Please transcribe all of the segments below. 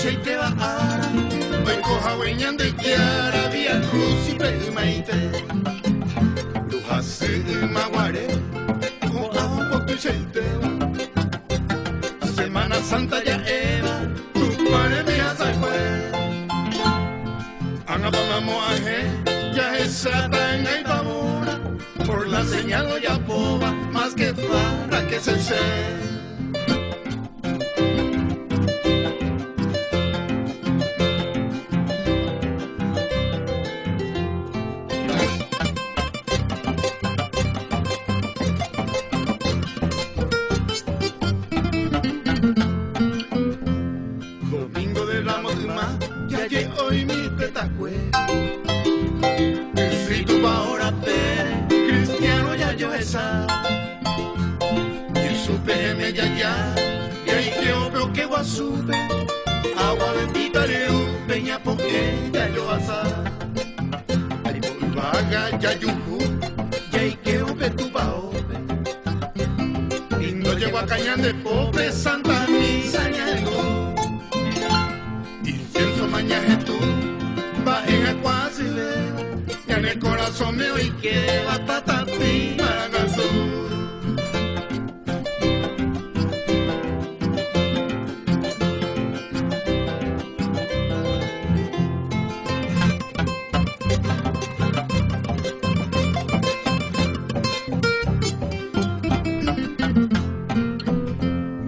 aceite va ara, hoy coja hueñan de quiara, vía cruz y pegumaite. Bruja se maguare, con agua poco y cheiteo. Semana Santa ya era, tu padre me hace fue. Anga pa moaje, ya esa tan ahí pavora, por la señal ya poba, más que para que se Domingo de Ramos de Mar, ya que hoy mi petacue. Si tú pa' ahora pere, cristiano ya yo esa. Y supe me ya, y ahí creo que guasupe. Agua bendita de peña porque ya yo asa. Ahí vaga ya yuju, y ahí creo que tú pa' ope. Y no llego a cañar de pobre Santa Misa ñaendo. Incienso mañaje tú, va en el cuasileo. Y en el corazón me oí que batata ti maragazo.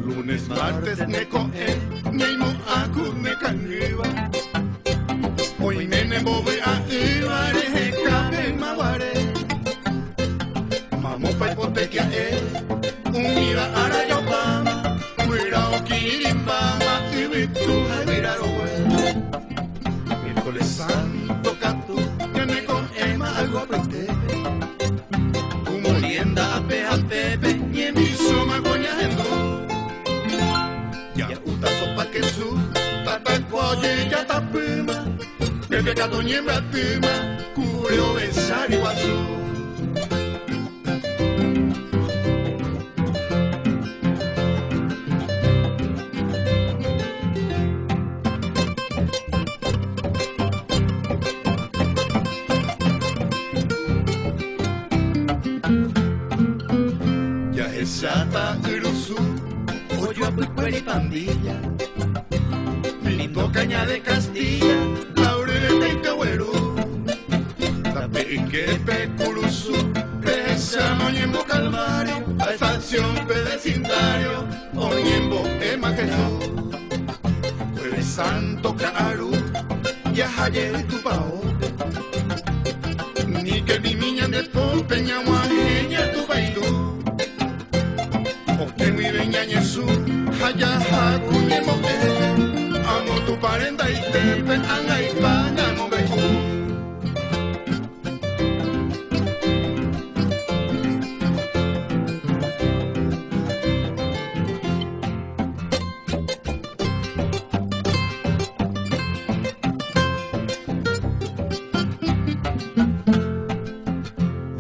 Lunes, martes, me coge, me imo acu, me cangiva. Hoy me bobe a ibare, cabe maguare. Mamo pa hipoteca unida a la yopama. Cuidado kirimbama, y vitura viraro bueno. Miércoles santo catu, que me coema algo aprete. Como lienda a pepe, y en mi soma coñajendo. Ya uta sopa que su, tatacoye ya tapima. El pecado niembra tima, curio besar y guazú. Ya es chata irusú, oyo a puicuer y pandilla. Pinto caña de Castilla, laurel de Cahuerú. Tape que peculusu, pesa moñembo calvario, a estación pedecindario, oñembo ema Jesús. Jueves santo caru, ya ayer tu pao. Ni que mi niña de pompeña guajeña tu bailú. O que mi veña Jesús, allá jacuñembo amo tu parenta y te anga y pana no me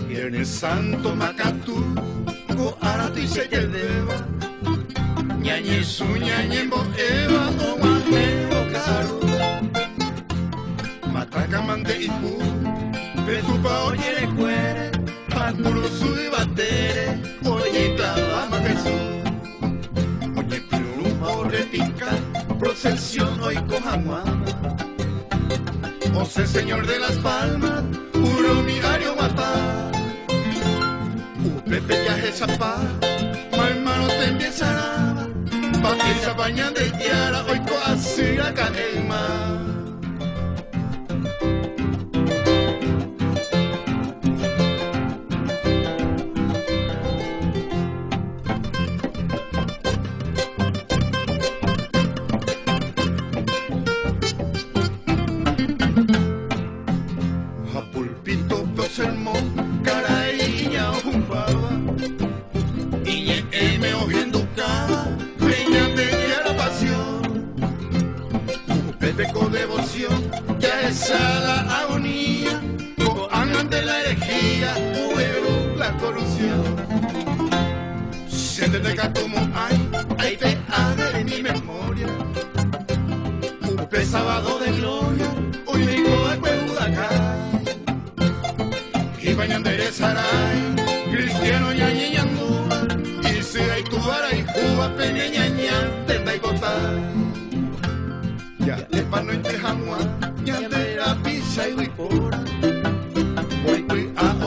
Viernes Santo Macatú, go arati se deba. Ñañe su ñañembo eva o guajeo caro. Matraca mande y pu, petupa oye de cuere, pacurusu y batere, oye clavama Jesús. Oye pluma o repica, procesión hoy cojamuama. Ose señor de las palmas, puro migario matar. Pepe ya es zapá, ma hermano te empiezará. Pa' esa baña de tiara, hoy coasí la caema. A pulpito, do sermón, caraiña o jumbaba. Iñe me ojiendo cava, peña de la pasión. Pepe con devoción, ya es a la agonía. Como andan de la herejía, huevo la corrupción. Siéntete acá como hay te haga en mi memoria. pe sábado de gloria, hoy digo a Cueudacán. Y bañandere saray, cristiano ya ñeñandúa, y si hay tu vara y juba peñeñaña, te da y botar. Ya te pano y te jamua, ya te la pisa y voy por. Voy a